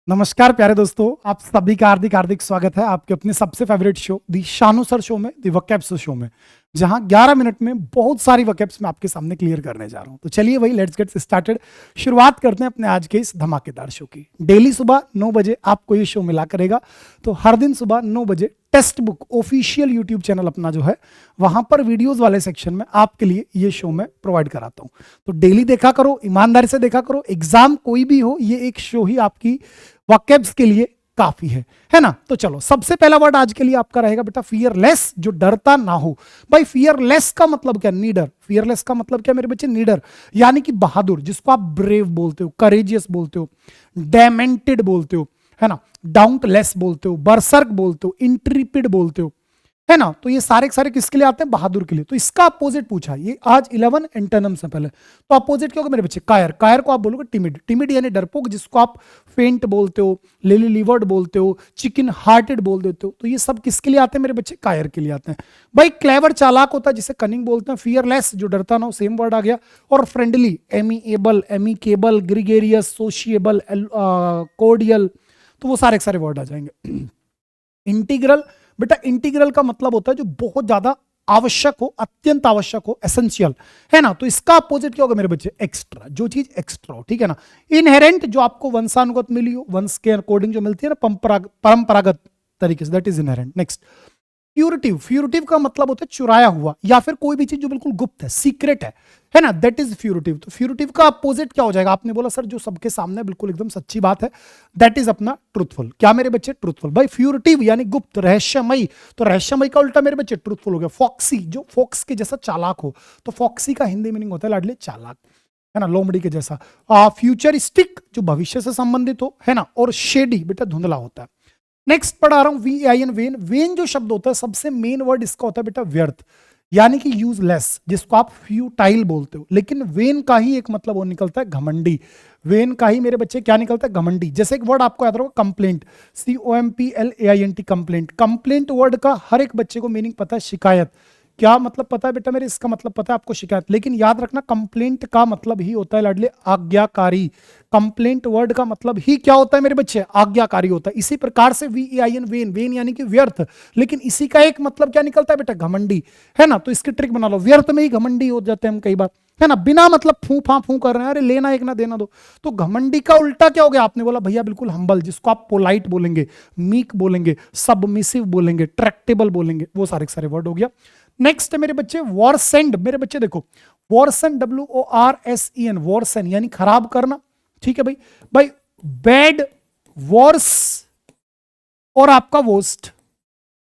नमस्कार प्यारे दोस्तों, आप सभी का हार्दिक हार्दिक स्वागत है आपके अपने सबसे फेवरेट शो दी शानू सर शो में, दी वोकैब्स शो में, जहां 11 मिनट में बहुत सारी वोकैब्स मैं आपके सामने क्लियर करने जा रहा हूं। तो चलिए भाई, लेट्स गेट स्टार्टेड। शुरुआत करते हैं अपने आज के इस धमाकेदार शो की। डेली सुबह 9 बजे आपको ये शो मिला करेगा। तो हर दिन सुबह 9 बजे text book official YouTube channel अपना जो है, वहां पर वीडियोस वाले सेक्शन में आपके लिए ये शो मैं प्रोवाइड कराता हूं। तो डेली देखा करो, ईमानदारी से देखा करो। एग्जाम कोई भी हो, ये एक शो ही आपकी वोकैब्स के लिए काफी है ना। तो चलो, सबसे पहला वर्ड आज के लिए आपका रहेगा बेटा फियरलेस, जो डरता ना हो। भाई फियरलेस का मतलब क्या? नीडर। फियरलेस का मतलब क्या मेरे बच्चे? नीडर, यानी कि बहादुर, जिसको आप ब्रेव बोलते हो, करेजियस बोलते हो, डेमेंटेड बोलते हो, है ना, डाउंटलेस बोलते हो, बर्सर्क बोलते हो, इंट्रीपिड बोलते हो, है ना। तो ये सारे के सारे किसके लिए आते हैं? बहादुर के लिए। तो इसका अपोजिट पूछा ये आज 11 एंटोनिम्स से पहले। तो अपोजिट क्या होगा मेरे बच्चे? कायर। कायर को आप बोलोगे टिमिड। टिमिड यानी डरपोक, जिसको आप फेंट बोलते हो, लिली लिवर्ड बोलते हो, चिकन हार्टेड बोल देते हो। तो ये सब किसके लिए आते हैं मेरे बच्चे? कायर के लिए आते हैं। भाई क्लेवर, चालाक होता है, जिसे कनिंग बोलते हैं। फियरलेस, जो डरता ना हो, सेम वर्ड आ गया। और friendly, amiable, amicable, gregarious, sociable, cordial, तो वो सारे के सारे वर्ड आ जाएंगे। इंटीग्रल, बेटा इंटीग्रल का मतलब होता है जो बहुत ज्यादा आवश्यक हो, अत्यंत आवश्यक हो, एसेंशियल, है ना। तो इसका अपोजिट क्या होगा मेरे बच्चे? एक्स्ट्रा, जो चीज एक्स्ट्रा हो, ठीक है ना। इनहेरेंट, जो आपको वंशानुगत मिली हो, वंश के अकॉर्डिंग जो मिलती है ना, परंपरागत तरीके से, दैट इज इनहेरेंट। नेक्स्ट, प्यूरिटिव। प्यूरिटिव का मतलब होता है चुराया हुआ, या फिर कोई भी चीज जो बिल्कुल गुप्त है, सीक्रेट है ना, दैट इज फ्यूरिटिव। तो फ्यूरिटिव का अपोजिट क्या हो जाएगा? आपने बोला सर जो सबके सामने बिल्कुल एकदम सच्ची बात है, दैट इज अपना ट्रूथफुल। क्या मेरे बच्चे? ट्रूथफुल। भाई फ्यूरिटिव यानी गुप्त, रहस्यमयी। तो रहस्यमयी का उल्टा मेरे बच्चे ट्रूथफुल हो गया। फॉक्सी, जो फॉक्स के जैसा चालाक हो। तो फॉक्सी का हिंदी मीनिंग होता है लाडले चालाक, है ना, लोमड़ी के जैसा। फ्यूचरिस्टिक, जो भविष्य से संबंधित हो, है ना। और शेडी, बेटा धुंधला होता है। नेक्स्ट पढ़ा रहा हूं VAIN, वेन। वेन जो शब्द होता है, सबसे मेन वर्ड इसका होता है बेटा व्यर्थ, यानी कि यूजलेस, जिसको आप फ्यूटाइल बोलते हो। लेकिन वेन का ही एक मतलब वो निकलता है घमंडी। वेन का ही मेरे बच्चे क्या निकलता है? घमंडी। जैसे एक वर्ड आपको याद रखो, complaint, COMPLAINT, complaint. Complaint word का हर एक बच्चे को मीनिंग पता है, शिकायत। क्या मतलब पता है बेटा मेरे? इसका मतलब पता है आपको, शिकायत। लेकिन याद रखना, कंप्लेंट का मतलब ही होता है लाडले आज्ञाकारी। कंप्लेंट वर्ड का मतलब ही क्या होता है मेरे बच्चे? आज्ञाकारी होता है। इसी प्रकार से VAIN, वेन। वेन यानी कि व्यर्थ, लेकिन इसी का एक मतलब क्या निकलता है बेटा? घमंडी, है ना। तो इसकी ट्रिक बना लो, व्यर्थ में ही घमंडी हो जाते हैं हम कई बार, है ना, बिना मतलब फू फा फू कर रहे हैं, अरे लेना एक ना देना दो। तो घमंडी का उल्टा क्या हो गया? आपने बोला भैया बिल्कुल हम्बल, जिसको आप पोलाइट बोलेंगे, मीक बोलेंगे, सबमिसिव बोलेंगे, ट्रैक्टेबल बोलेंगे, वो सारे सारे वर्ड हो गया। नेक्स्ट है मेरे बच्चे वॉरसेंड। मेरे बच्चे देखो, वॉरसन, WORSEN, वॉरसन यानी खराब करना, ठीक है भाई। भाई बैड, वॉर्स और आपका वोस्ट।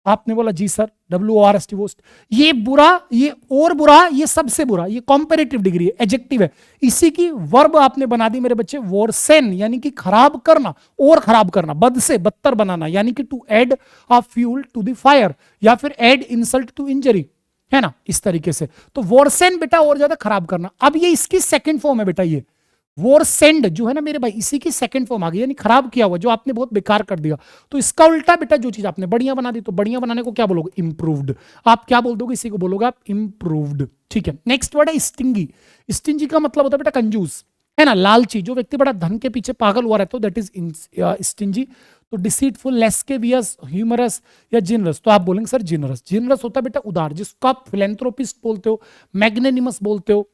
आपने बोला जी सर, WORST, वोस्ट। ये बुरा, ये और बुरा, ये सबसे बुरा, ये कॉम्पेरेटिव डिग्री है, एडजेक्टिव है। इसी की वर्ब आपने बना दी मेरे बच्चे वॉरसेन, यानी कि खराब करना और खराब करना, बद से बदतर बनाना, यानी कि to add a fuel to the fire, या फिर ऐड इंसल्ट टू इंजरी, है ना, इस तरीके से। तो वॉरसेन बेटा और ज्यादा खराब करना। अब ये इसकी सेकंड फॉर्म है बेटा, ये वॉरसेंड जो है ना मेरे भाई, इसी की सेकंड फॉर्म आ गई, यानी खराब किया हुआ, जो आपने बहुत बेकार कर दिया। तो इसका उल्टा बेटा, जो चीज आपने बढ़िया बना दी, तो बढ़िया बनाने को क्या बोलोगे? इंप्रूव्ड। आप क्या बोल दोगे? इसी को बोलोगे आप इंप्रूव्ड, ठीक है। नेक्स्ट वर्ड है स्टिंगी। स्टिंगी का मतलब होता है बेटा कंजूस, है ना, लालची। जो व्यक्ति बड़ा धन के पीछे पागल हुआ रहता है, दैट इज स्टिंजी। तो डिसीटफुल, लेस्केवियस, ह्यूमरस या जिनरस। तो आप बोलेंगे सर जिनरस। जिनरस होता है बेटा उदार, जिसको आप फिलेंथ्रोपिस्ट बोलते हो, मैग्नेनिमस बोलते हो,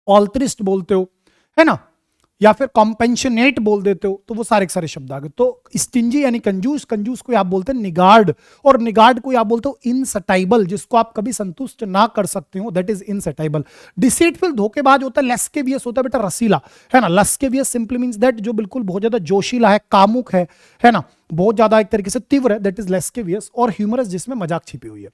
ऑल्ट्रिस्ट बोलते हो, है ना, या फिर कॉम्पेंशनेट बोल देते हो। तो वो सारे के सारे शब्द आ गए। तो स्टिंजी यानी कंजूस। कंजूस को आप बोलते हैं निगार्ड, और निगार्ड को आप बोलते हो इनसटाइबल, जिसको आप कभी संतुष्ट ना कर सकते हो, दैट इज इनसटाइबल। डिसीटफुल, धोखेबाज होता है। लेस्केवियस होता है बेटा रसीला, है ना। लेस्केवियस सिंपली मींस दैट जो बिल्कुल बहुत ज्यादा जोशीला है, कामुक है ना, बहुत ज्यादा एक तरीके से तीव्र है, दैट इज लेस्केवियस। और ह्यूमरस, जिसमें मजाक छिपी हुई है।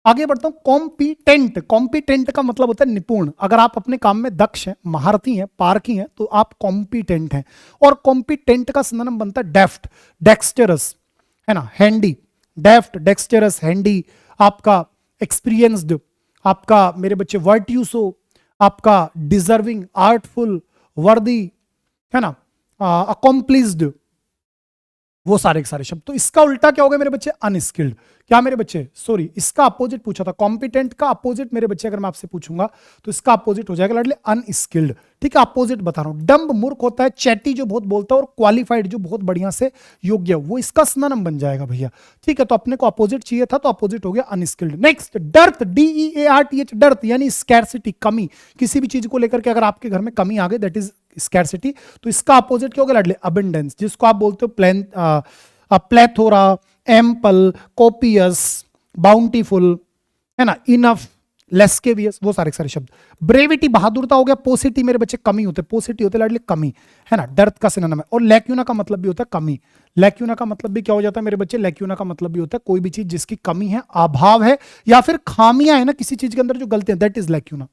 आगे बढ़ता हूं, कॉम्पिटेंट। कॉम्पिटेंट का मतलब होता है निपुण। अगर आप अपने काम में दक्ष हैं, महारथी हैं, पारखी हैं, तो आप कॉम्पिटेंट हैं। और कॉम्पिटेंट का सिनोनिम बनता है डेफ्ट, डेक्सटरस, है ना, हैंडी। डेफ्ट, डेक्सटरस, हैंडी, आपका एक्सपीरियंस्ड, आपका मेरे बच्चे वर्ट्यूसो, आपका डिजर्विंग, आर्टफुल, वर्दी, है ना, अकॉम्प्लिस्ड, वो सारे के सारे शब्द। तो इसका उल्टा क्या होगा मेरे बच्चे? अनस्किल्ड। क्या मेरे बच्चे? सॉरी, इसका अपोजिट पूछा था, कॉम्पिटेंट का अपोजिट मेरे बच्चे अगर मैं आपसे पूछूंगा तो इसका अपोजिट हो जाएगा लाडले अनस्किल्ड। ठीक है, अपोजिट बता रहा हूं। डम्ब मूर्ख होता है, चैटी जो बहुत बोलता है, और क्वालिफाइड जो बहुत बढ़िया से योग्य, वो इसका सिनोनिम बन जाएगा भैया। ठीक है, तो अपने को अपोजिट चाहिए था तो अपोजिट हो गया unskilled. Next, dearth, DEARTH, dearth यानी स्कैर्सिटी, कमी। किसी भी चीज को लेकर के अगर आपके घर में कमी आ गई, दैट इज स्कैर्सिटी। तो इसका अपोजिट क्या होगा लाडले? अबंडेंस, जिसको आप बोलते हो प्लेथोरा, एम्पल, कोपियस, बाउंटीफुल, है ना, इनफ, लेस्केवियस, वो सारे सारे शब्द। ब्रेविटी बहादुरता हो गया। पोसिटी मेरे बच्चे कमी होते, पोसिटी होते लाडले कमी, है ना, डर्थ का सिनोनिम है। और लैक्यूना का मतलब भी होता है कमी। लैक्यूना का मतलब भी क्या हो जाता है मेरे बच्चे? लैक्यूना का मतलब भी होता है कोई भी चीज जिसकी कमी है, अभाव है, या फिर खामियां है ना किसी चीज के अंदर जो गलतियां, दैट इज लैक्यूना।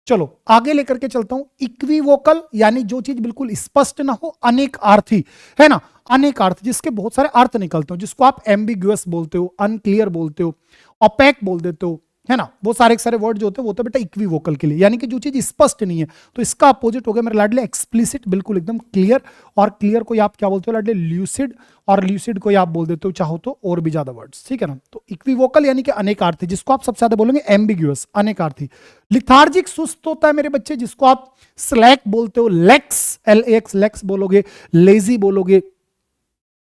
चलो आगे लेकर के चलता हूं। इक्विवोकल यानी जो चीज बिल्कुल स्पष्ट ना हो, अनेकार्थी, है ना, अनेकार्थ, जिसके बहुत सारे अर्थ निकलते हो, जिसको आप एम्बिग्युअस बोलते हो, अनक्लियर बोलते हो, ओपेक बोल देते हो, है ना, वो सारे के सारे वर्ड जो होते हैं वो तो बेटा इक्विवोकल के लिए, यानी कि जो चीज स्पष्ट नहीं है। तो इसका अपोजिट हो गया मेरे लाडले एक्सप्लिसिट, बिल्कुल एकदम क्लियर। और क्लियर को आप क्या बोलते हो लाडले? ल्यूसिड। और ल्यूसिड को आप बोल देते हो चाहो तो और भी ज्यादा वर्ड्स, ठीक है ना। तो इक्विवोकल यानी कि अनेकार्थी, जिसको आप सबसे ज्यादा बोलेंगे एम्बिग्युअस, अनेकार्थी। लिथार्जिक, सुस्त होता है मेरे बच्चे, जिसको आप स्लैक बोलते हो, लेक्स, LAX, लेक्स बोलोगे, लेजी बोलोगे,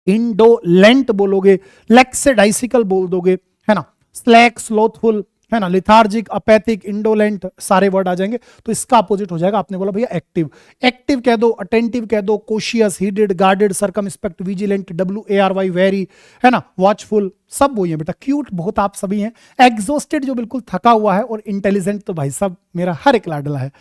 इंडोलेंट बोलोगे, लेक्सेडाइसिकल बोल दोगे, है ना, स्लैक, स्लोथफुल, है ना, लिथार्जिक, अपैथिक, इंडोलेंट, सारे वर्ड आ जाएंगे। तो इसका अपोजिट हो जाएगा, आपने बोला भैया एक्टिव। एक्टिव कह दो, अटेंटिव कह दो, cautious, heeded, guarded, circumspect, vigilant, WARY, wary, है ना, वॉचफुल, सब वही है बेटा। क्यूट बहुत आप सभी हैं। एग्जॉस्टेड जो बिल्कुल थका हुआ है, और इंटेलिजेंट तो भाई साहब मेरा हर एक लाडला है।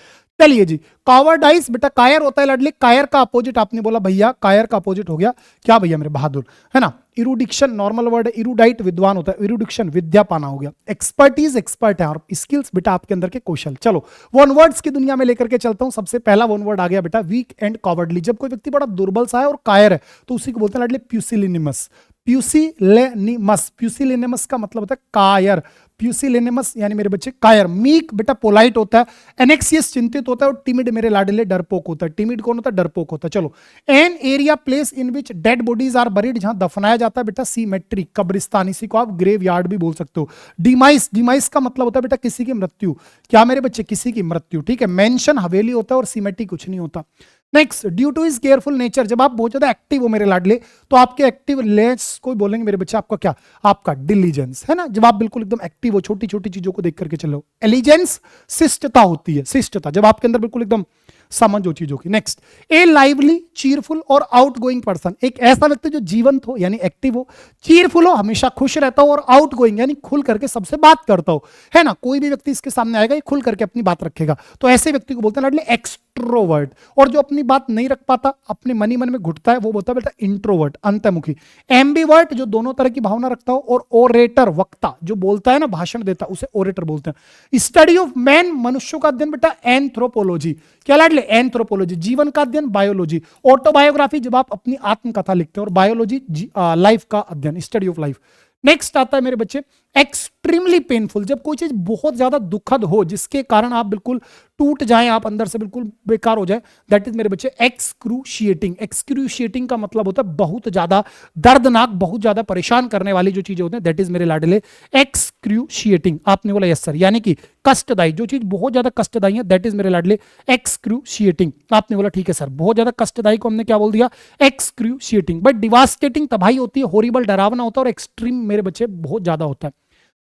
चलिए जी, कावर्डाइज बेटा कायर होता है लाडले। कायर का अपोजिट आपने बोला भैया, कायर का अपोजिट हो गया क्या भैया मेरे? बहादुर, है ना। इरुडिक्शन नॉर्मल वर्ड है, इरुडाइट विद्वान होता है, इरुडिक्शन विद्या पाना हो गया। एक्सपर्टीज एक्सपर्ट है, और स्किल्स बेटा आपके अंदर के कौशल। चलो वन वर्ड्स की दुनिया में लेकर के चलता हूं। सबसे पहला वन वर्ड आ गया बेटा वीक एंड कॉवर्डली। जब कोई व्यक्ति बड़ा दुर्बल सा है और कायर है तो उसी को बोलते हैं लाडले प्यूसिलिनिमस। प्यूसिलेनिमस, प्यूसिलिनिमस का मतलब होता है कायर। प्यूसिलेनिमस यानी मेरे बच्चे कायर। मीक बेटा पोलाइट होता है। एनेक्सियस चिंतित होता है। और टिमिड मेरे लाडले डरपोक होता है। टिमिड कौन होता है? डरपोक होता है। चलो, an area place in which dead bodies are buried, जहां दफनाया जाता है बेटा सीमेट्री, कब्रिस्तान, इसी को आप ग्रेव यार्ड भी बोल सकते हो। डिमाइस, डिमाइस का मतलब होता है बेटा किसी की मृत्यु। क्या मेरे बच्चे? किसी की मृत्यु, ठीक है। मेंशन हवेली होता है, और सीमेट्री कुछ नहीं होता। Next, due two is careful nature, जब आप बहुत ज्यादा एक्टिव हो मेरे लाडले तो आपके एक्टिव लेस को बोलेंगे मेरे बच्चे आपका क्या? आपका डिलीजेंस, है ना, जब आप बिल्कुल एकदम एक्टिव हो, छोटी छोटी चीजों को देख करके चलो। एलिजेंस शिष्टता होती है, शिष्टता, जब आपके अंदर बिल्कुल एकदम समझ हो चीजों की। नेक्स्ट, ए लाइवली, चीयरफुल और आउट गोइंग पर्सन, एक ऐसा व्यक्ति जो जीवंत हो यानी एक्टिव हो, चीयरफुल हो हमेशा खुश रहता हो, और आउट गोइंग यानी खुल करके सबसे बात करता हो, है ना। कोई भी व्यक्ति इसके सामने आएगा ये खुल करके अपनी बात रखेगा, तो ऐसे व्यक्ति को बोलते हैं लाडले एक्सट्रोवर्ट। और जो अपनी बात नहीं रख पाता, अपने मन ही मन में घुटता है, वो बोलता है बेटा इंट्रोवर्ट, अंतर्मुखी। एम्बिवर्ट, जो दोनों तरह की भावना रखता हो। और ओरेटर, वक्ता, जो बोलता है ना, भाषण देता, उसे ओरेटर बोलते हैं। स्टडी ऑफ मैन, मनुष्यों का अध्ययन बेटा एंथ्रोपोलॉजी। क्या लाडले? एंथ्रोपोलॉजी, जीवन का अध्ययन बायोलॉजी। ऑटोबायोग्राफी, जब आप अपनी आत्मकथा लिखते हैं। और बायोलॉजी लाइफ का अध्ययन, स्टडी ऑफ लाइफ। नेक्स्ट आता है मेरे बच्चे एक्सट्रीमली पेनफुल, जब कोई चीज बहुत ज्यादा दुखद हो, जिसके कारण आप बिल्कुल टूट जाएं, आप अंदर से बिल्कुल बेकार हो जाए, दैट इज मेरे बच्चे एक्सक्रूशिएटिंग। एक्सक्रूशिएटिंग का मतलब होता है बहुत ज्यादा दर्दनाक, बहुत ज्यादा परेशान करने वाली जो चीजें होती हैं, दैट इज मेरे लाडले एक्सक्रूशिएटिंग। आपने बोला यस सर, यानी कि कष्टदायी, जो चीज बहुत ज्यादा कष्टदायी है, दैट इज मेरे लाडले एक्सक्रूशिएटिंग। आपने बोला ठीक है सर, बहुत ज्यादा कष्टदायी को हमने क्या बोल दिया? एक्सक्रूशिएटिंग। बट डिवास्टेटिंग तबाही होती है, होरिबल डरावना होता है, और एक्सट्रीम मेरे बच्चे बहुत ज्यादा होता है।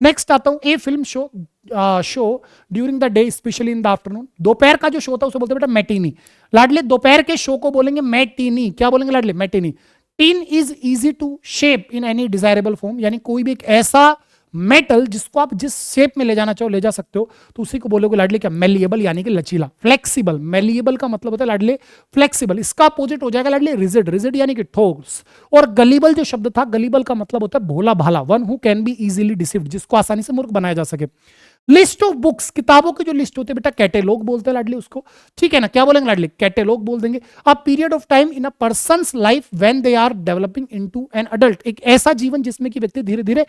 नेक्स्ट आता हूं, a film show during the day specially in the afternoon, दोपहर का जो शो होता है उसे बोलते हैं बेटा मैटिनी। लाडले दोपहर के शो को बोलेंगे मैटिनी। क्या बोलेंगे लाडले? Matinee. Tin is easy to shape in any desirable form, यानी कोई भी एक ऐसा मेटल जिसको आप जिस शेप में ले जाना चाहो ले जा सकते हो, तो उसी को बोलोगे लाडले क्या? मेलिएबल, यानी कि लचीला। फ्लेक्सिबल, मेलिएबल का मतलब होता है लाडले फ्लेक्सिबल। इसका अपोजिट हो जाएगा लाडले रिजिड, रिजिड यानी कि ठोस। और गलीबल जो शब्द था, गलीबल का मतलब होता है भोला भाला, one who can be easily deceived, जिसको आसानी से मूर्ख बनाया जा सके। लिस्ट ऑफ बुक्स, किताबों की जो लिस्ट होती है बेटा कैटेलॉग बोलते हैं लाडले उसको, ठीक है ना। क्या बोलेंगे लाडले? कैटेलॉग बोल देंगे। A period of time in a person's life when they are developing into an adult, एक ऐसा जीवन जिसमें कि व्यक्ति धीरे धीरे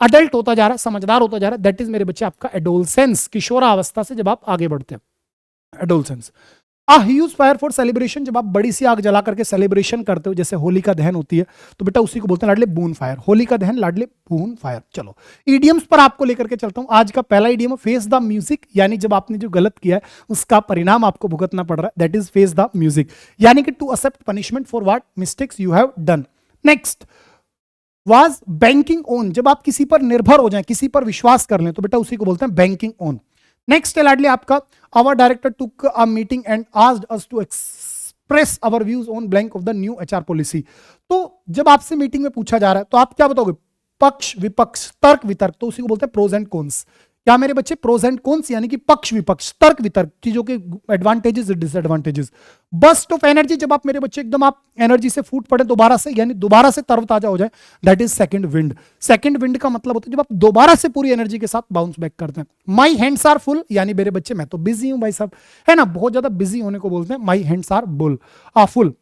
अडल्ट होता जा रहा है, समझदार होता जा रहा है, दैट इज मेरे बच्चे आपका एडोलसेंस, किशोरावस्था से जब आप आगे बढ़ते हैं, adolescence. A huge fire for celebration, जब आप बड़ी सी आग जला करके सेलिब्रेशन करते हो, जैसे होली का दहन होती है, तो बेटा उसी को बोलते हैं लाडले बून फायर। होली का दहन लाडले बून फायर। चलो इडियम्स पर आपको लेकर के चलता हूं। आज का पहला इडियम फेस द म्यूजिक, यानी जब आपने जो गलत किया है उसका परिणाम आपको भुगतना पड़ रहा है, that is face the music, यानी कि to accept punishment for what mistakes you have done. Next was banking on, जब आप किसी पर निर्भर हो जाएं, किसी पर विश्वास कर लें, तो बेटा उसी को बोलते हैं बैंकिंग ऑन। नेक्स्ट है लाडली आपका our director took a meeting and asked us to express our views on blank of the new HR policy. तो जब आपसे मीटिंग में पूछा जा रहा है तो आप क्या बताओगे, पक्ष विपक्ष तर्क वितर्क, तो उसी को बोलते हैं प्रोज एंड कॉन्स। क्या मेरे बच्चे, प्रोज एंड कॉन्स यानी कि पक्ष विपक्ष तर्क वितर्क, चीजों के advantages disadvantages. Burst of energy, जब आप मेरे बच्चे एकदम आप एनर्जी से फूट पड़े दोबारा से, यानी दोबारा से तरोताजा हो जाए, that is second wind. Second wind का मतलब होता है जब आप दोबारा से पूरी एनर्जी के साथ बाउंस बैक करते हैं। माई हैंड्स आर फुल, यानी मेरे बच्चे मैं तो बिजी हूं भाई साहब, है ना, बहुत ज्यादा बिजी होने को बोलते हैं, my hands are full.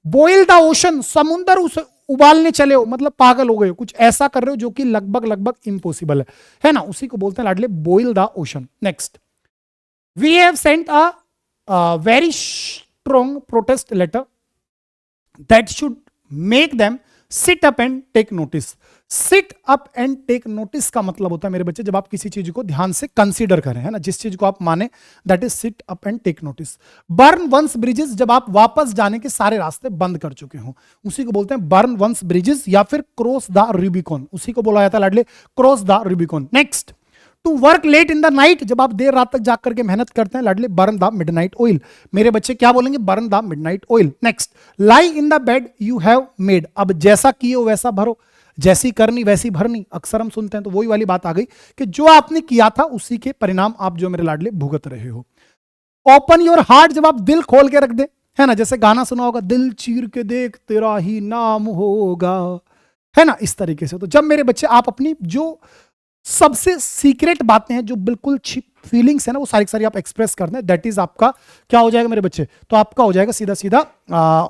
Boil the ocean, समुंदर उसे उबालने चले हो, मतलब पागल हो गए हो, कुछ ऐसा कर रहे हो जो कि लगभग इम्पॉसिबल है ना, उसी को बोलते हैं लाडले boil the ocean. Next we have sent a very strong protest letter that should make them sit up and take notice. Sit up and take notice का मतलब होता है मेरे बच्चे जब आप किसी चीज को ध्यान से कंसीडर करें, है ना, जिस चीज को आप माने, that is sit up and take notice. Burn one's bridges, जब आप वापस जाने के सारे रास्ते बंद कर चुके हो, उसी को बोलते हैं बर्न वंस ब्रिजेस, या फिर क्रॉस द रूबिकॉन, उसी को बोला जाता है लाडले cross the Rubicon. Next to work late in the night, जब आप देर रात तक जाग करके मेहनत करते हैं, लाडले बर्न द मिडनाइट ऑयल। मेरे बच्चे क्या बोलेंगे, burn the midnight oil. Next lie in the bed you have made, अब जैसा किए हो वैसा भरो, जैसी करनी वैसी भरनी, अक्सर हम सुनते हैं, तो वही वाली बात आ गई कि जो आपने किया था उसी के परिणाम आप जो मेरे लाडले भुगत रहे हो। ओपन योर हार्ट, जब आप दिल खोल के रख दे, है ना, जैसे गाना सुना होगा, दिल चीर के देख तेरा ही नाम होगा, है ना, इस तरीके से। तो जब मेरे बच्चे आप अपनी जो सबसे सीक्रेट बातें हैं, जो बिल्कुल छिप फीलिंग्स है ना, वो सारी सारी आप एक्सप्रेस करते हैं, दैट इज आपका क्या हो जाएगा मेरे बच्चे, तो आपका हो जाएगा सीधा सीधा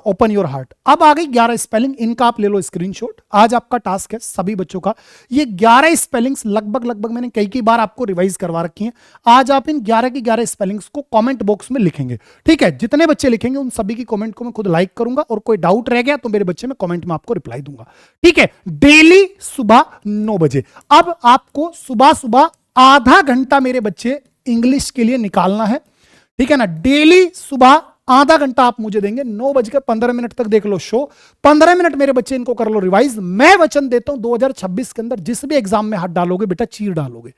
ओपन योर हार्ट। अब आ गई 11 स्पेलिंग, इनका आप ले लो स्क्रीनशॉट। आज आपका टास्क है सभी बच्चों का, ये 11 स्पेलिंग्स लगभग मैंने कई बार आपको रिवाइज करवा रखी हैं। आज आप इन 11 की 11 स्पेलिंग्स को कमेंट बॉक्स में लिखेंगे, ठीक है, जितने बच्चे लिखेंगे उन सभी की कमेंट को मैं खुद लाइक करूंगा, और कोई डाउट रह गया तो मेरे बच्चे में कमेंट में आपको रिप्लाई दूंगा, ठीक है, डेली सुबह 9 बजे। अब आपको सुबह सुबह आधा घंटा मेरे बच्चे इंग्लिश के लिए निकालना है, ठीक है ना, डेली सुबह आधा घंटा आप मुझे देंगे, 9:15 तक देख लो शो, 15 मिनट मेरे बच्चे इनको कर लो रिवाइज। मैं वचन देता हूं 2026 के अंदर जिस भी एग्जाम में हाथ डालोगे बेटा चीर डालोगे,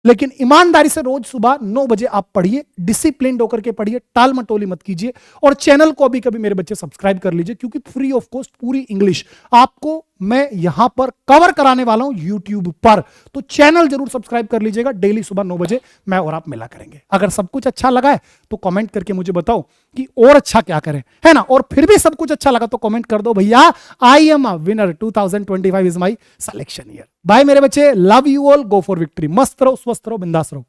लेकिन ईमानदारी से रोज सुबह 9 बजे आप पढ़िए, डिसिप्लिन होकर के पढ़िए, टाल मटोली मत कीजिए, और चैनल को अभी कभी मेरे बच्चे सब्सक्राइब कर लीजिए, क्योंकि फ्री ऑफ कॉस्ट पूरी इंग्लिश आपको मैं यहां पर कवर कराने वाला हूं यूट्यूब पर, तो चैनल जरूर सब्सक्राइब कर लीजिएगा। डेली सुबह 9 बजे मैं और आप मिला करेंगे। अगर सब कुछ अच्छा लगा है तो कमेंट करके मुझे बताओ कि और अच्छा क्या करें, है ना, और फिर भी सब कुछ अच्छा लगा तो कमेंट कर दो भैया I am a winner, 2025 is my selection year. Bye मेरे बच्चे, love you all, go for victory. मस्त रहो, स्वस्थ रहो, बिंदास रहो।